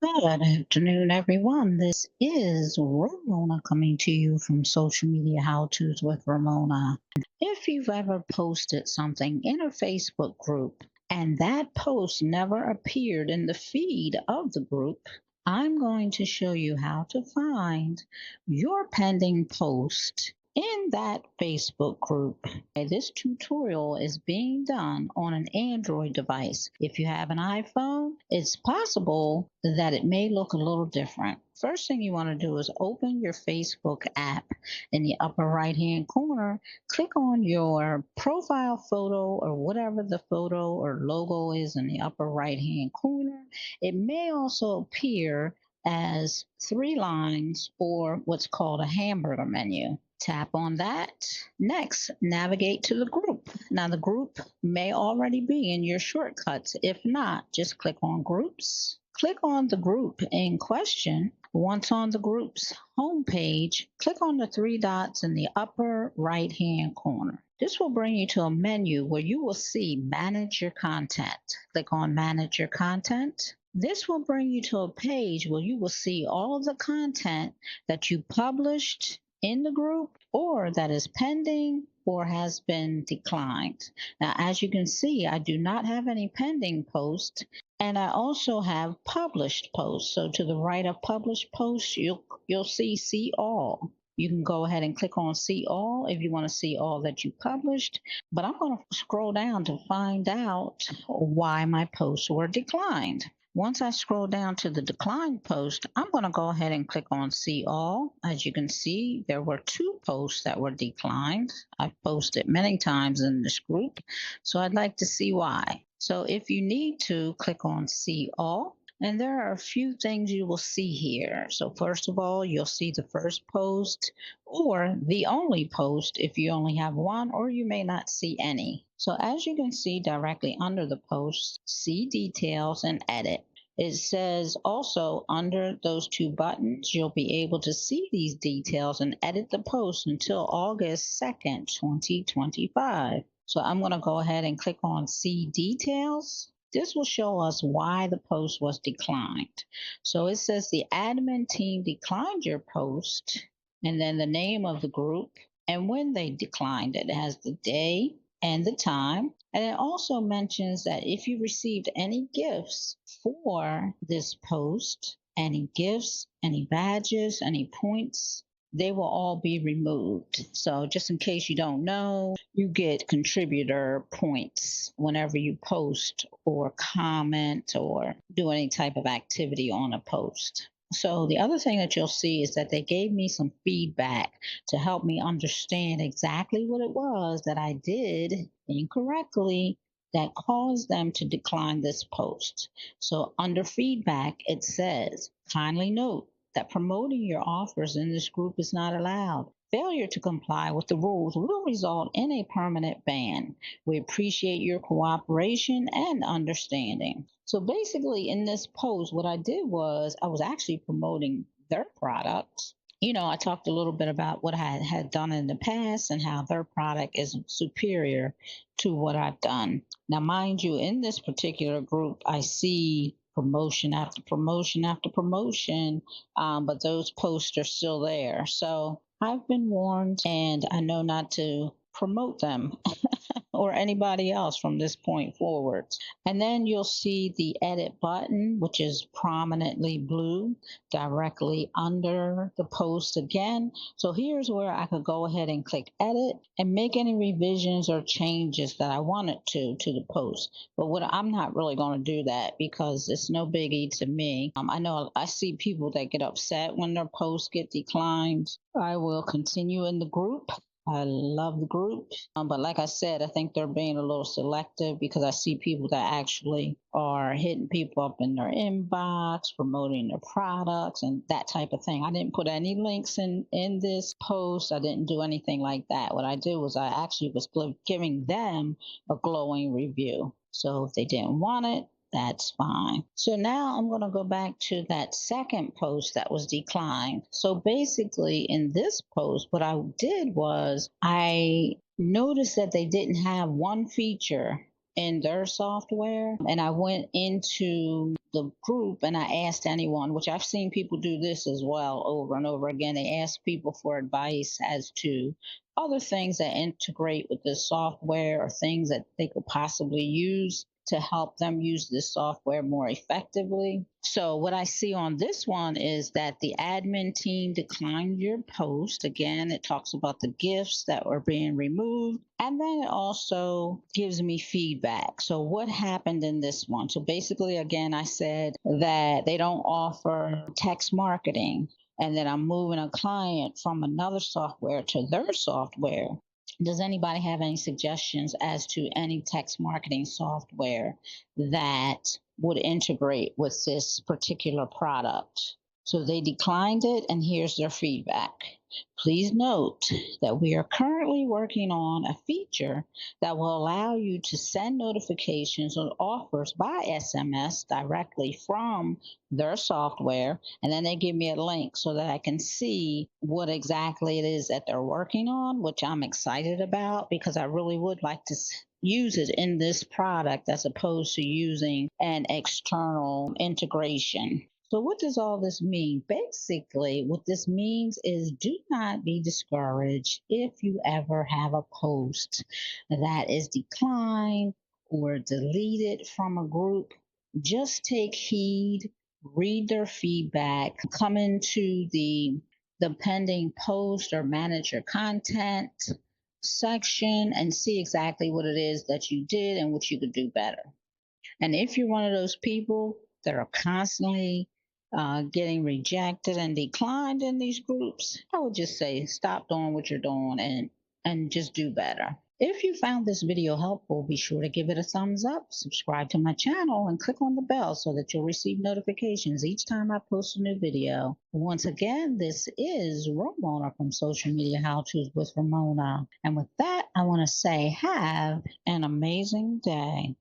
Good afternoon, everyone. This is Ramona coming to you from Social Media How To's with Ramona. If you've ever posted something in a Facebook group and that post never appeared in the feed of the group, I'm going to show you how to find your pending post in that Facebook group. This tutorial is being done on an Android device. If you have an iPhone, it's possible that it may look a little different. First thing you want to do is open your Facebook app. In the upper right hand corner, click on your profile photo or whatever the photo or logo is in the upper right hand corner. It may also appear as three lines or what's called a hamburger menu. Tap on that. Next, navigate to the group. Now, the group may already be in your shortcuts. If not, just click on groups. Click on the group in question. Once on the group's homepage, click on the three dots in the upper right hand corner. This will bring you to a menu where you will see Manage Your Content. Click on Manage Your Content. This will bring you to a page where you will see all of the content that you published in the group or that is pending or has been declined. Now, as you can see, I do not have any pending posts and I also have published posts. So to the right of published posts, you'll see all. You can go ahead and click on see all if you want to see all that you published, but I'm going to scroll down to find out why my posts were declined. Once I scroll down to the declined post, I'm going to go ahead and click on see all. As you can see, there were two posts that were declined. I've posted many times in this group, so I'd like to see why. So if you need to, click on see all. And there are a few things you will see here. So first of all, you'll see the first post or the only post if you only have one, or you may not see any. So as you can see directly under the post, see details and edit. It says also under those two buttons, you'll be able to see these details and edit the post until August 2nd, 2025. So I'm going to go ahead and click on see details. This will show us why the post was declined. So it says the admin team declined your post and then the name of the group and when they declined it. It has the day and the time. And it also mentions that if you received any gifts for this post, any gifts, any badges, any points, they will all be removed. So just in case you don't know, you get contributor points whenever you post or comment or do any type of activity on a post. So the other thing that you'll see is that they gave me some feedback to help me understand exactly what it was that I did incorrectly that caused them to decline this post. So under feedback, it says, kindly note that promoting your offers in this group is not allowed. Failure to comply with the rules will result in a permanent ban. We appreciate your cooperation and understanding. So basically, in this post, what I did was I was actually promoting their products. I talked a little bit about what I had done in the past and how their product is superior to what I've done. Now, mind you, in this particular group, I see promotion after promotion after promotion, but those posts are still there. So I've been warned and I know not to promote them or anybody else from this point forward. And then you'll see the edit button, which is prominently blue directly under the post again. So here's where I could go ahead and click edit and make any revisions or changes that I wanted to the post. But what I'm not really going to do that because it's no biggie to me. I know I see people that get upset when their posts get declined. I will continue in the group. I love the group. But like I said, I think they're being a little selective because I see people that actually are hitting people up in their inbox, promoting their products and that type of thing. I didn't put any links in this post. I didn't do anything like that. What I did was I actually was giving them a glowing review. So if they didn't want it, that's fine. So now I'm going to go back to that second post that was declined. So basically, in this post, what I did was I noticed that they didn't have one feature in their software. And I went into the group and I asked anyone, which I've seen people do this as well over and over again. They ask people for advice as to other things that integrate with this software or things that they could possibly use to help them use this software more effectively. So, what I see on this one is that the admin team declined your post. Again, it talks about the gifts that were being removed, and then it also gives me feedback. So, what happened in this one? So, basically, again, I said that they don't offer text marketing and that I'm moving a client from another software to their software. Does anybody have any suggestions as to any text marketing software that would integrate with this particular product? So they declined it, and here's their feedback. Please note that we are currently working on a feature that will allow you to send notifications on offers by SMS directly from their software. And then they give me a link so that I can see what exactly it is that they're working on, which I'm excited about because I really would like to use it in this product as opposed to using an external integration. So, what does all this mean? Basically, what this means is do not be discouraged if you ever have a post that is declined or deleted from a group. Just take heed, read their feedback, come into the pending post or manage your content section and see exactly what it is that you did and what you could do better. And if you're one of those people that are constantly getting rejected and declined in these groups, I would just say stop doing what you're doing and just do better. If you found this video helpful, be sure to give it a thumbs up, subscribe to my channel, and click on the bell so that you'll receive notifications each time I post a new video. Once again, this is Ramona from Social Media How To's with Ramona. And with that, I want to say have an amazing day.